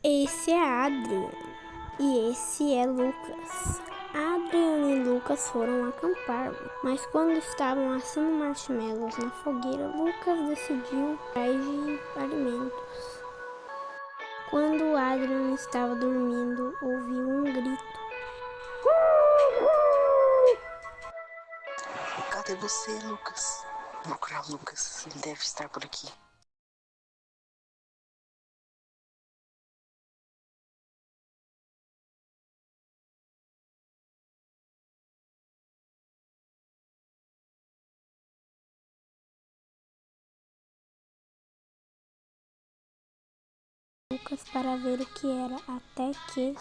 Esse é Adrian e esse é Lucas. Adrian e Lucas foram acampar, mas quando estavam assando marshmallows na fogueira, Lucas decidiu ir atrás de alimentos. Quando Adrian estava dormindo, ouviu um grito. Cadê você, Lucas? Vou procurar o Lucas, ele deve estar por aqui. Lucas para ver o que era, até que